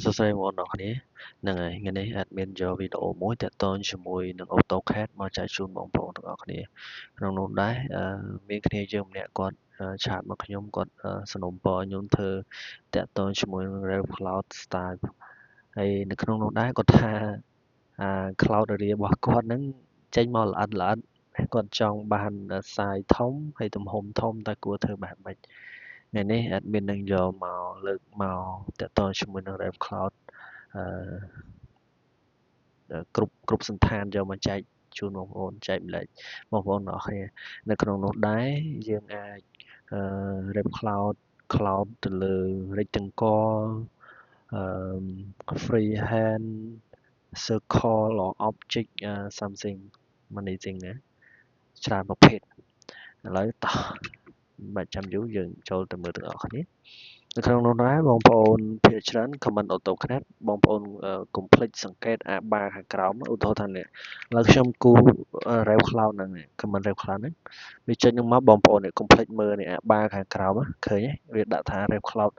សួស្តីបងប្អូនអរគ្នាហ្នឹងហើយថ្ងៃនេះ admin យកវីដេអូមួយទាក់ទងជាមួយនឹង AutoCAD មកចែកជូនបងប្អូនទាំងអស់គ្នាក្នុងនោះដែរមានគ្នាយើងម្នាក់គាត់ឆាតមកខ្ញុំគាត់សនំពរខ្ញុំធ្វើទាក់ទងជាមួយនឹង Rail Cloud Style ហើយនៅក្នុងនោះដែរគាត់ថាcloud area របស់គាត់ហ្នឹងចេញមកល្អិតគាត់ចង់បាន size ធំហើយទំហំធំតែគួរធ្វើបែបម៉េចថ្ងៃនេះ admin នឹងយកមកលើកមកទាក់ទងជាមួយនឹង Rail Cloud អឺគ្រប់សន្តានយកមកចែកជូនបងប្អូនចែកម្លែកបងប្អូនទាំងអស់គ្នានៅក្នុងនោះដែរយើងអាចRep Cloud ទៅលើ Rectangle Freehand Circle or Object something managing ណាច្រើនប្រភេទឥឡូវតោះមិនបាច់ចាំយូរយើងចូលទៅមើលទាំងអស់គ្នានៅក្នុងនោះដែរបងប្អូនភាគច្រើន comment AutoCAD បងប្អូនកុំភ្លេចសង្កេតអាបាខាងក្រោមឧទាហរណ៍ថានេះឥឡូវខ្ញុំគូ Rail Cloud ហ្នឹង comment Rail Cloud ហ្នឹងវាចេញនឹងមកបងប្អូនកុំភ្លេចមើលនេះអាបាខាងក្រោមឃើញទេវាដាក់ថា Rail Cloud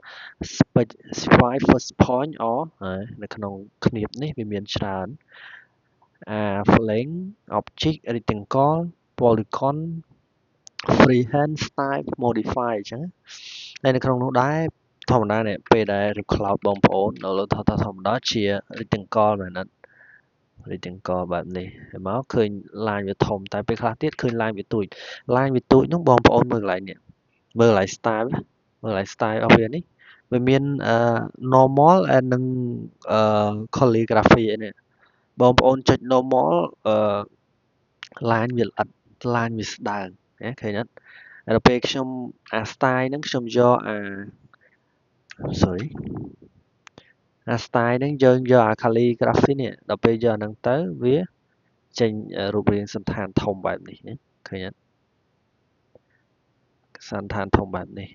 specify first point or នៅក្នុងคลิปនេះវាមានច្រើនFlame Object Rectangle Polygon Freehand Style Modify អញ្ចឹងហើយនៅក្នុងនោះដែរធម្មតានេះពេលដែល cloud បងប្អូននៅលើធម្មតាជា rectangle មែនអត់ rectangle បែបនេះហើយមកឃើញ line វាធំតែពេលខ្លះទៀតឃើញ line វាទូច line វាទូចនោះបងប្អូនមើលកន្លែងនេះមើលកន្លែង style មើលកន្លែង style របស់វានេះវាមានnormal and និងcalligraphy នេះបងប្អូនចុច normal line វាល្អិត line វាស្ដើងណាឃើញអត់ដល់ពេលខ្ញុំអា style ហ្នឹងខ្ញុំយកsorry អា style ហ្នឹងយើងយកអា calligraphy នេះដល់ពេលយកអាហ្នឹងទៅវាចេញរូបរាងសន្តានធំបែបនេះណាឃើញអត់សន្តានធំបែបនេះ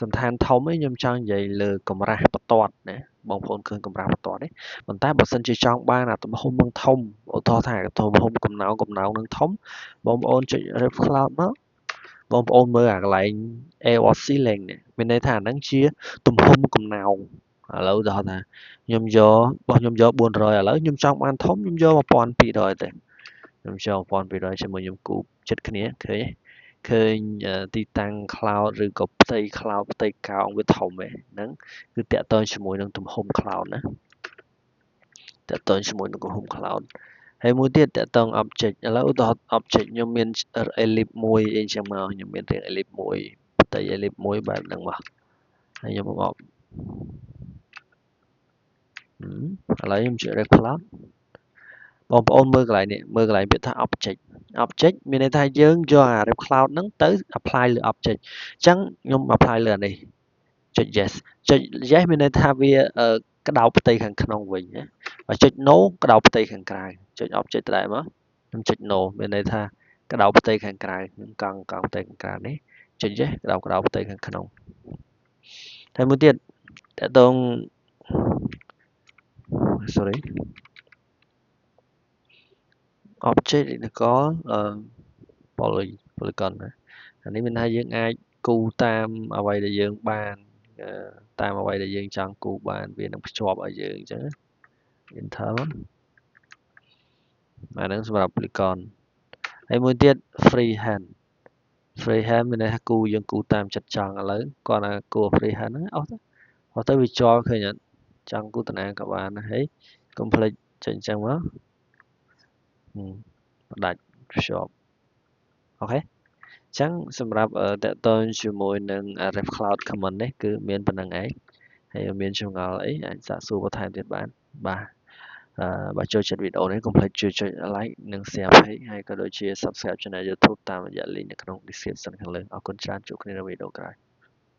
សន្តានធំឯងខ្ញុំចង់និយាយលើកម្រាស់បន្ទាត់ណាបងប្អូនឃើញកម្រាស់បន្ទាត់ទេប៉ុន្តែបើសិនជាចង់បានអាទំហំនឹងធំឧទាហរណ៍ថាទំហំកំណោងនឹងធំបងប្អូនចុច Ref Cloud មកបងប្អូនមើលអាកន្លែង A-wall ceiling នេះមានន័យថាហ្នឹងជាទំហំកំណោងឥឡូវឧទាហរណ៍ថាខ្ញុំយករបស់ខ្ញុំយក400ឥឡូវខ្ញុំចង់បានធំខ្ញុំយក1200ទៅខ្ញុំយក1200ជាមួយខ្ញុំគូបចិត្តគ្នាឃើញឃើញទីតាំង cloud ឬក៏ផ្ទៃ cloud ផ្ទៃកោងវាធំហ្នឹងគឺតាក់ទងជាមួយនឹងទំហំ cloud ណាតាក់ទងជាមួយនឹងទំហំ cloud ហើយមួយទៀតតាក់ទង object ឥឡូវឧទាហរណ៍ object ខ្ញុំមាន ellipse មួយអីចឹងមកខ្ញុំមានរាង ellipse មួយផ្ទៃ ellipse មួយបែបហ្នឹងមកហើយខ្ញុំមកឥឡូវខ្ញុំជឿ Ref Cloud បងប្អូនមើលកន្លែងនេះមើលកន្លែងពាក្យថា object មានន័យថាយើងយកអា Ref Cloud ហ្នឹងទៅ apply លើ object អញ្ចឹងខ្ញុំ apply លើអានេះចុច yes ចុច yes មានន័យថាវាក្តោបផ្ទៃខាងក្នុងវិញណាបើចុច no ក្តោបផ្ទៃខាងក្រៅចុច object ដែរមកខ្ញុំចុច no មានន័យថាក្តោបផ្ទៃខាងក្រៅខ្ញុំកង់ផ្ទៃខាងក្រៅនេះចុច yes ក្តោបផ្ទៃខាងក្នុងហើយមួយទៀតតើតង sorry object នេះក៏polygon ណាអានេះមានថាយើងអាចគូតាមអ្វីដែលយើងបានតាមអ្វីដែលយើងចង់គូបានវានឹងភ្ជាប់ឲ្យយើងអញ្ចឹង enter អាហ្នឹងសម្រាប់ polygon ហើយមួយទៀត freehand មានន័យថាគូយើងគូតាមចិត្តចង់ឥឡូវគាត់ថាគូ freehand ហ្នឹងអស់ទៅវាជាប់ឃើញអត់ចង់គូតាណាក៏បានដែរហើយកុំភ្លេចចុចអញ្ចឹងមកផ្ដាច់ភ្ជាប់អូខេអញ្ចឹងសម្រាប់តកតងជាមួយនឹង Ref Cloud Common នេះគឺមានប៉ុណ្្នឹងឯងហើយមានចម្ងល់អីអាចសាកសួរបន្ថែមទៀតបានបាទបើចូលចិត្តវីដេអូនេះកុំភ្លេចជួយចុច like និង share page ហើយក៏ដូចជា subscribe channel YouTube តាមរយៈ link នៅក្នុង description ខាងលើអរគុណច្រើនជួបគ្នានៅវីដេអូក្រោយ